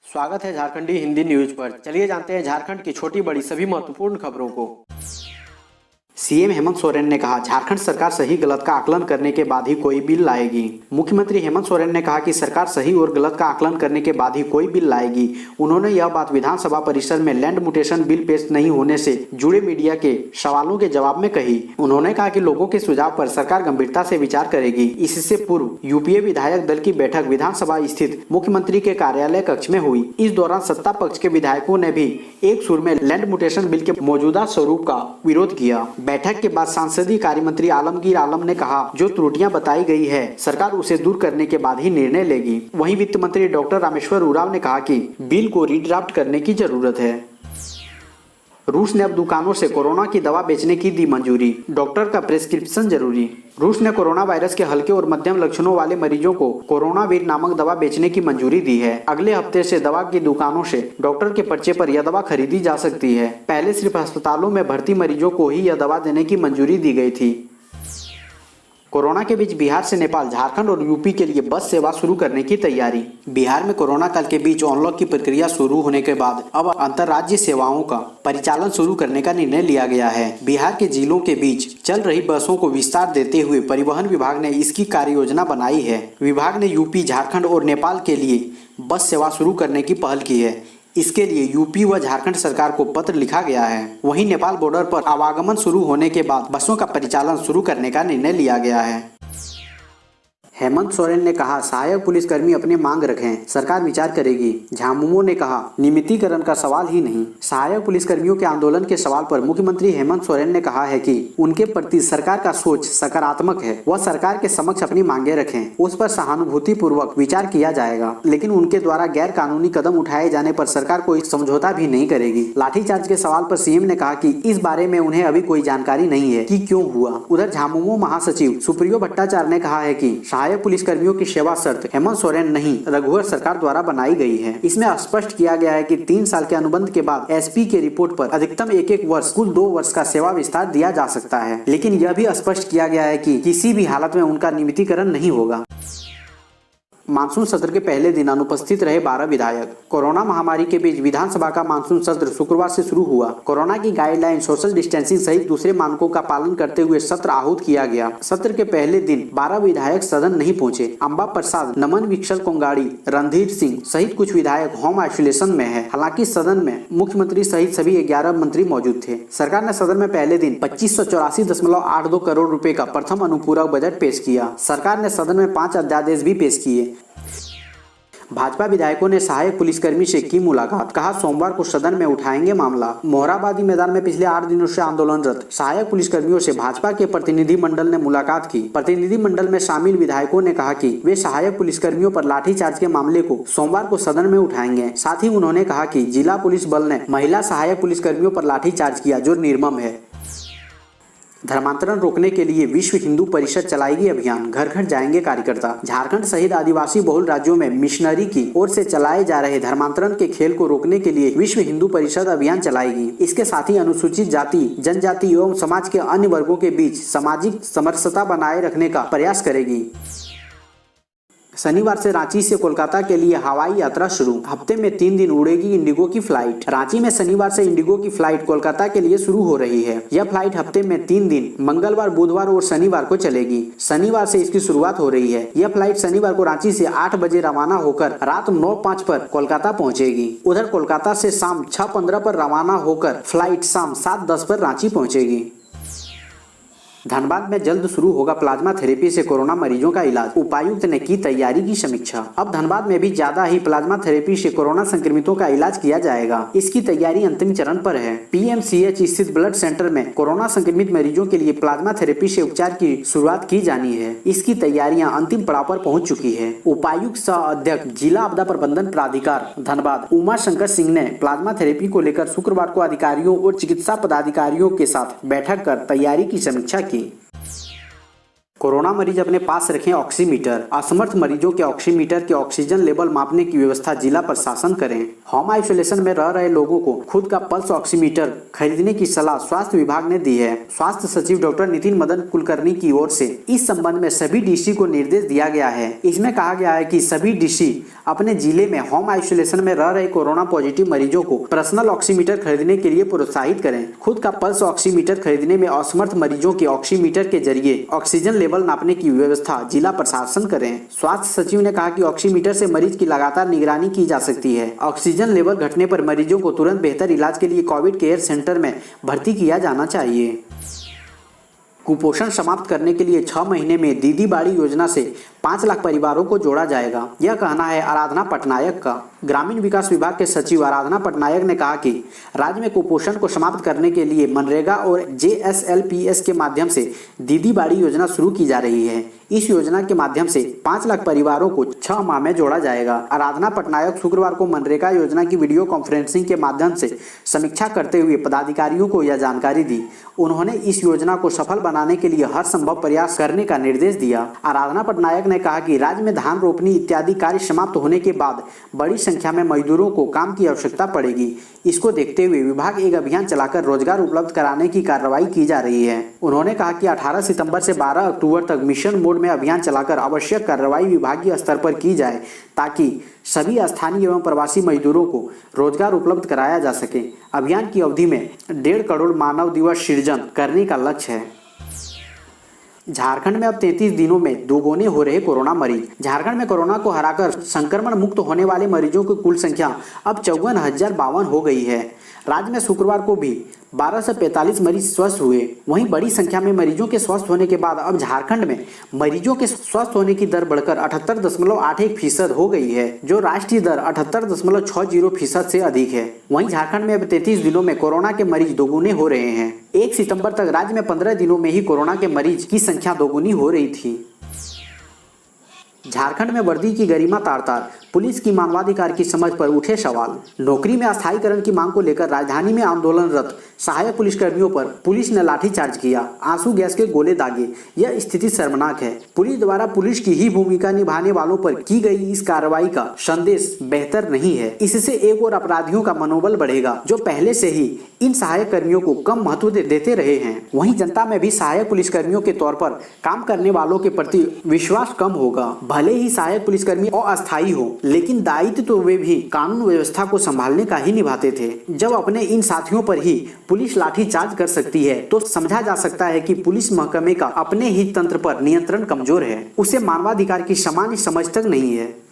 स्वागत है झारखंडी हिंदी न्यूज पर। चलिए जानते हैं झारखंड की छोटी बड़ी सभी महत्वपूर्ण खबरों को। सीएम हेमंत सोरेन ने कहा, झारखंड सरकार सही गलत का आकलन करने के बाद ही कोई बिल लाएगी। मुख्यमंत्री हेमंत सोरेन ने कहा कि सरकार सही और गलत का आकलन करने के बाद ही कोई बिल लाएगी। उन्होंने यह बात विधानसभा परिसर में लैंड म्यूटेशन बिल पेश नहीं होने से जुड़े मीडिया के सवालों के जवाब में कही। उन्होंने कहा कि लोगों के सुझाव पर सरकार गंभीरता से विचार करेगी। इससे पूर्व यूपीए विधायक दल की बैठक विधानसभा स्थित मुख्यमंत्री के कार्यालय कक्ष में हुई। इस दौरान सत्ता पक्ष के विधायकों ने भी एक सुर में लैंड म्यूटेशन बिल के मौजूदा स्वरूप का विरोध किया। बैठक के बाद संसदीय कार्य मंत्री आलमगीर आलम ने कहा, जो त्रुटियां बताई गई है सरकार उसे दूर करने के बाद ही निर्णय लेगी। वहीं वित्त मंत्री डॉक्टर रामेश्वर उरांव ने कहा कि बिल को रीड्राफ्ट करने की जरूरत है। रूस ने अब दुकानों से कोरोना की दवा बेचने की दी मंजूरी, डॉक्टर का प्रेस्क्रिप्शन जरूरी। रूस ने कोरोना वायरस के हल्के और मध्यम लक्षणों वाले मरीजों को कोरोनावीर नामक दवा बेचने की मंजूरी दी है। अगले हफ्ते से दवा की दुकानों से डॉक्टर के पर्चे पर यह दवा खरीदी जा सकती है। पहले सिर्फ अस्पतालों में भर्ती मरीजों को ही यह दवा देने की मंजूरी दी गई थी। कोरोना के बीच बिहार से नेपाल, झारखंड और यूपी के लिए बस सेवा शुरू करने की तैयारी। बिहार में कोरोना काल के बीच अनलॉक की प्रक्रिया शुरू होने के बाद अब अंतर्राज्यीय सेवाओं का परिचालन शुरू करने का निर्णय लिया गया है। बिहार के जिलों के बीच चल रही बसों को विस्तार देते हुए परिवहन विभाग ने इसकी कार्य योजना बनाई है। विभाग ने यूपी, झारखंड और नेपाल के लिए बस सेवा शुरू करने की पहल की है। इसके लिए यूपी व झारखंड सरकार को पत्र लिखा गया है। वहीं नेपाल बॉर्डर पर आवागमन शुरू होने के बाद बसों का परिचालन शुरू करने का निर्णय लिया गया है। हेमंत सोरेन ने कहा, सहायक पुलिसकर्मी अपनी मांग रखें, सरकार विचार करेगी। झामुमो ने कहा, नियमितीकरण का सवाल ही नहीं। सहायक पुलिसकर्मियों के आंदोलन के सवाल पर मुख्यमंत्री हेमंत सोरेन ने कहा है कि उनके प्रति सरकार का सोच सकारात्मक है। वह सरकार के समक्ष अपनी मांगे रखें, उस पर सहानुभूति पूर्वक विचार किया जाएगा, लेकिन उनके द्वारा गैर कानूनी कदम उठाए जाने पर सरकार कोई समझौता भी नहीं करेगी। लाठीचार्ज के सवाल पर सीएम ने कहा कि इस बारे में उन्हें अभी कोई जानकारी नहीं है कि क्यों हुआ। उधर झामुमो महासचिव सुप्रियो भट्टाचार्य ने कहा है कि पुलिसकर्मियों की सेवा शर्त हेमंत सोरेन नहीं, रघुवर सरकार द्वारा बनाई गई है। इसमें स्पष्ट किया गया है कि 3 साल के अनुबंध के बाद एसपी के रिपोर्ट पर अधिकतम 1-1 वर्ष कुल 2 वर्ष का सेवा विस्तार दिया जा सकता है, लेकिन यह भी स्पष्ट किया गया है कि किसी भी हालत में उनका नियमितीकरण नहीं होगा। मानसून सत्र के पहले दिन अनुपस्थित रहे 12 विधायक। कोरोना महामारी के बीच विधानसभा का मानसून सत्र शुक्रवार से शुरू हुआ। कोरोना की गाइडलाइन, सोशल डिस्टेंसिंग सहित दूसरे मानकों का पालन करते हुए सत्र आहूत किया गया। सत्र के पहले दिन 12 विधायक सदन नहीं पहुंचे। अंबा प्रसाद, नमन विकसल कोंगाड़ी, रणधीर सिंह सहित कुछ विधायक होम आइसोलेशन में है। हालांकि सदन में मुख्यमंत्री सहित सभी 11 मंत्री मौजूद थे। सरकार ने सदन में पहले दिन 2584.82 करोड़ रुपए का प्रथम अनुपूरक बजट पेश किया। सरकार ने सदन में 5 अध्यादेश भी पेश किए। भाजपा विधायकों ने सहायक पुलिसकर्मी से की मुलाकात, कहा सोमवार को सदन में उठाएंगे मामला। मोहराबादी मैदान में पिछले 8 दिनों से आंदोलनरत सहायक पुलिसकर्मियों से भाजपा के प्रतिनिधि मंडल ने मुलाकात की। प्रतिनिधि मंडल में शामिल विधायकों ने कहा कि वे सहायक पुलिसकर्मियों पर लाठीचार्ज के मामले को सोमवार को सदन में उठाएंगे। साथ ही उन्होंने कहा कि जिला पुलिस बल ने महिला सहायक पुलिसकर्मियों पर लाठीचार्ज किया, जो निर्मम है। धर्मांतरण रोकने के लिए विश्व हिंदू परिषद चलाएगी अभियान, घर घर जाएंगे कार्यकर्ता। झारखंड सहित आदिवासी बहुल राज्यों में मिशनरी की ओर से चलाए जा रहे धर्मांतरण के खेल को रोकने के लिए विश्व हिंदू परिषद अभियान चलाएगी। इसके साथ ही अनुसूचित जाति, जनजाति एवं समाज के अन्य वर्गों के बीच सामाजिक समरसता बनाए रखने का प्रयास करेगी। शनिवार से रांची से कोलकाता के लिए हवाई यात्रा शुरू। हफ्ते में 3 दिन उड़ेगी इंडिगो की फ्लाइट। रांची में शनिवार से इंडिगो की फ्लाइट कोलकाता के लिए शुरू हो रही है। यह फ्लाइट हफ्ते में 3 दिन मंगलवार, बुधवार और शनिवार को चलेगी। शनिवार से इसकी शुरुआत हो रही है। यह फ्लाइट शनिवार को रांची से 8 बजे रवाना होकर रात 9:05 पर कोलकाता पहुंचेगी। उधर कोलकाता से शाम 6:15 पर रवाना होकर फ्लाइट शाम 7:10 पर रांची पहुंचेगी। धनबाद में जल्द शुरू होगा प्लाज्मा थेरेपी से कोरोना मरीजों का इलाज, उपायुक्त ने की तैयारी की समीक्षा। अब धनबाद में भी ज्यादा ही प्लाज्मा थेरेपी से कोरोना संक्रमितों का इलाज किया जाएगा। इसकी तैयारी अंतिम चरण पर है। पीएमसीएच स्थित ब्लड सेंटर में कोरोना संक्रमित मरीजों के लिए प्लाज्मा थेरेपी से उपचार की शुरुआत की जानी है। इसकी तैयारियां अंतिम पड़ाव पर पहुंच चुकी है। उपायुक्त सह अध्यक्ष जिला आपदा प्रबंधन प्राधिकार धनबाद उमा शंकर सिंह ने प्लाज्मा थेरेपी को लेकर शुक्रवार को अधिकारियों और चिकित्सा पदाधिकारियों के साथ बैठक कर तैयारी की समीक्षा की। कोरोना मरीज अपने पास रखें ऑक्सीमीटर। असमर्थ मरीजों के ऑक्सीमीटर के ऑक्सीजन लेवल मापने की व्यवस्था जिला प्रशासन करें। होम आइसोलेशन में रह रहे लोगों को खुद का पल्स ऑक्सीमीटर खरीदने की सलाह स्वास्थ्य विभाग ने दी है। स्वास्थ्य सचिव डॉक्टर नितिन मदन कुलकर्णी की ओर से इस संबंध में सभी डीसी को निर्देश दिया गया है। इसमें कहा गया है कि सभी डीसी अपने जिले में होम आइसोलेशन में रह रहे कोरोना पॉजिटिव मरीजों को पर्सनल ऑक्सीमीटर खरीदने के लिए प्रोत्साहित करें। खुद का पल्स ऑक्सीमीटर खरीदने में असमर्थ मरीजों के ऑक्सीमीटर के जरिए ऑक्सीजन लेवल नापने की व्यवस्था जिला प्रशासन करें। स्वास्थ्य सचिव ने कहा कि ऑक्सीमीटर से मरीज की लगातार निगरानी की जा सकती है। ऑक्सीजन लेवल घटने पर मरीजों को तुरंत बेहतर इलाज के लिए कोविड केयर सेंटर में भर्ती किया जाना चाहिए। कुपोषण समाप्त करने के लिए 6 महीने में दीदी बाड़ी योजना से 5 लाख परिवारों को जोड़ा जाएगा। यह कहना है आराधना पटनायक का। ग्रामीण विकास विभाग के सचिव आराधना पटनायक ने कहा कि राज्य में कुपोषण को समाप्त करने के लिए मनरेगा और JSLPS के माध्यम से दीदी बाड़ी योजना शुरू की जा रही है। इस योजना के माध्यम से 5 लाख परिवारों को 6 माह में जोड़ा जाएगा। आराधना पटनायक शुक्रवार को मनरेगा योजना की वीडियो कॉन्फ्रेंसिंग के माध्यम से समीक्षा करते हुए पदाधिकारियों को यह जानकारी दी। उन्होंने इस योजना को सफल बनाने के लिए हर संभव प्रयास करने का निर्देश दिया। आराधना पटनायक ने कहा कि राज्य में धान रोपनी इत्यादि कार्य समाप्त होने के बाद बड़ी संख्या में मजदूरों को काम की आवश्यकता पड़ेगी। इसको देखते हुए विभाग एक अभियान चलाकर रोजगार उपलब्ध कराने की कार्रवाई की जा रही है। उन्होंने कहा कि 18 सितंबर से 12 अक्टूबर तक मिशन मोड में अभियान चलाकर आवश्यक कार्रवाई विभागीय स्तर पर की जाए ताकि सभी स्थानीय एवं प्रवासी मजदूरों को रोजगार उपलब्ध कराया जा सके। अभियान की अवधि में 1.5 करोड़ मानव दिवस सृजन करने का लक्ष्य है। झारखंड में अब 33 दिनों में दोगुने हो रहे कोरोना मरीज। झारखंड में कोरोना को हराकर संक्रमण मुक्त होने वाले मरीजों की कुल संख्या अब 54,052 हो गई है। राज्य में शुक्रवार को भी 1245 मरीज स्वस्थ हुए। वहीं बड़ी संख्या में मरीजों के स्वस्थ होने के बाद अब झारखंड में मरीजों के स्वस्थ होने की दर बढ़कर 78.81% हो गई है, जो राष्ट्रीय दर 78.60% से अधिक है। वहीं झारखंड में अब 33 दिनों में कोरोना के मरीज दोगुने हो रहे हैं। 1 सितंबर तक राज्य में 15 दिनों में ही कोरोना के मरीज की संख्या दोगुनी हो रही थी। झारखंड में वर्दी की गरिमा तार-तार, पुलिस की मानवाधिकार की समझ पर उठे सवाल। नौकरी में अस्थायीकरण की मांग को लेकर राजधानी में आंदोलनरत सहायक पुलिसकर्मियों पर पुलिस ने लाठीचार्ज किया, आंसू गैस के गोले दागे। यह स्थिति शर्मनाक है। पुलिस द्वारा पुलिस की ही भूमिका निभाने वालों पर की गई इस कार्रवाई का संदेश बेहतर नहीं है। इससे एक और अपराधियों का मनोबल बढ़ेगा, जो पहले से ही इन सहायक कर्मियों को कम महत्व देते रहे हैं। वहीं जनता में भी सहायक पुलिसकर्मियों के तौर पर काम करने वालों के प्रति विश्वास कम होगा। भले ही सहायक पुलिसकर्मी अस्थायी हो, लेकिन दायित्व तो वे भी कानून व्यवस्था को संभालने का ही निभाते थे। जब अपने इन साथियों पर ही पुलिस लाठीचार्ज कर सकती है तो समझा जा सकता है कि पुलिस महकमे का अपने ही तंत्र पर नियंत्रण कमजोर है। उसे मानवाधिकार की सामान्य समझ तक नहीं है।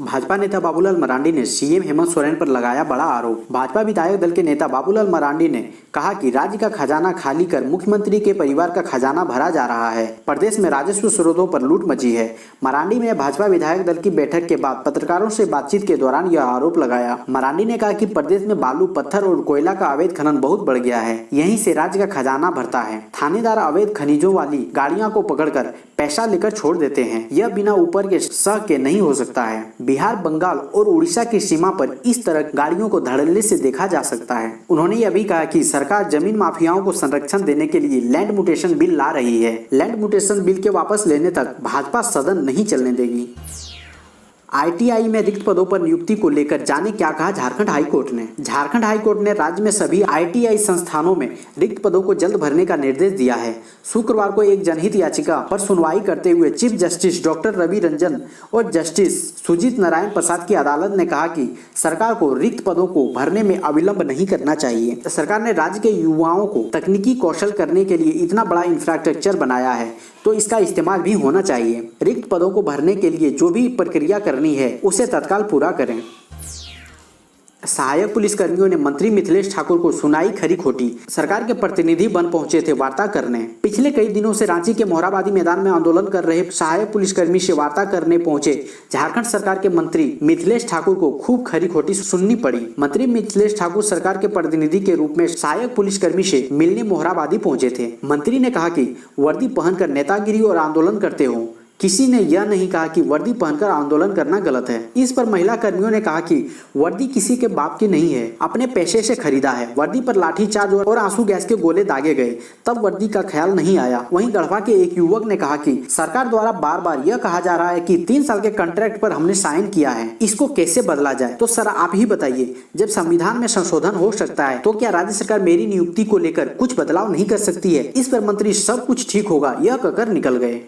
भाजपा नेता बाबूलाल मरांडी ने सीएम हेमंत सोरेन पर लगाया बड़ा आरोप। भाजपा विधायक दल के नेता बाबूलाल मरांडी ने कहा कि राज्य का खजाना खाली कर मुख्यमंत्री के परिवार का खजाना भरा जा रहा है। प्रदेश में राजस्व स्रोतों पर लूट मची है। मरांडी में भाजपा विधायक दल की बैठक के बाद पत्रकारों से बातचीत के दौरान यह आरोप लगाया। मरांडी ने कहा कि प्रदेश में बालू, पत्थर और कोयला का अवैध खनन बहुत बढ़ गया है। यहीं से राज्य का खजाना भरता है। थानेदार अवैध खनिजों वाली गाड़ियां को पकड़कर पैसा लेकर छोड़ देते हैं। यह बिना ऊपर के सह के नहीं हो सकता है। बिहार, बंगाल और उड़ीसा की सीमा पर इस तरह गाड़ियों को धड़ल्ले से देखा जा सकता है। उन्होंने यह भी कहा कि सरकार जमीन माफियाओं को संरक्षण देने के लिए लैंड म्यूटेशन बिल ला रही है। लैंड म्यूटेशन बिल के वापस लेने तक भाजपा सदन नहीं चलने देगी। ITI में रिक्त पदों पर नियुक्ति को लेकर जाने क्या कहा झारखंड हाईकोर्ट ने। झारखंड हाईकोर्ट ने राज्य में सभी ITI संस्थानों में रिक्त पदों को जल्द भरने का निर्देश दिया है। शुक्रवार को एक जनहित याचिका पर सुनवाई करते हुए chief justice doctor Ravi Ranjan और जस्टिस सुजीत नारायण प्रसाद की अदालत ने कहा कि सरकार को रिक्त पदों को भरने में अविलंब नहीं करना चाहिए। सरकार ने राज्य के युवाओं को तकनीकी कौशल करने के लिए इतना बड़ा इंफ्रास्ट्रक्चर बनाया है, तो इसका इस्तेमाल भी होना चाहिए। रिक्त पदों को भरने के लिए जो भी प्रक्रिया करनी है उसे तत्काल पूरा करें। सहायक पुलिसकर्मियों ने मंत्री मिथिलेश ठाकुर को सुनाई खरी खोटी। सरकार के प्रतिनिधि बन पहुंचे थे वार्ता करने। पिछले कई दिनों से रांची के मोरहाबादी मैदान में आंदोलन कर रहे सहायक पुलिसकर्मी से वार्ता करने पहुंचे झारखंड सरकार के मंत्री मिथिलेश ठाकुर को खूब खरी खोटी सुननी पड़ी। मंत्री मिथिलेश ठाकुर सरकार के प्रतिनिधि के रूप में सहायक पुलिसकर्मी से मिलने मोरहाबादी पहुंचे थे। मंत्री ने कहा कि वर्दी पहनकर नेतागिरी और आंदोलन करते हो किसी ने यह नहीं कहा कि वर्दी पहनकर आंदोलन करना गलत है। इस पर महिला कर्मियों ने कहा कि वर्दी किसी के बाप की नहीं है, अपने पैसे से खरीदा है। वर्दी पर लाठीचार्ज और आंसू गैस के गोले दागे गए, तब वर्दी का ख्याल नहीं आया। वहीं गढ़वा के एक युवक ने कहा कि सरकार द्वारा बार बार यह कहा जा रहा है कि 3 साल के कॉन्ट्रैक्ट पर हमने साइन किया है, इसको कैसे बदला जाए। तो सर आप ही बताइए, जब संविधान में संशोधन हो सकता है तो क्या राज्य सरकार मेरी नियुक्ति को लेकर कुछ बदलाव नहीं कर सकती है। इस पर मंत्री सब कुछ ठीक होगा यह कहकर निकल गए।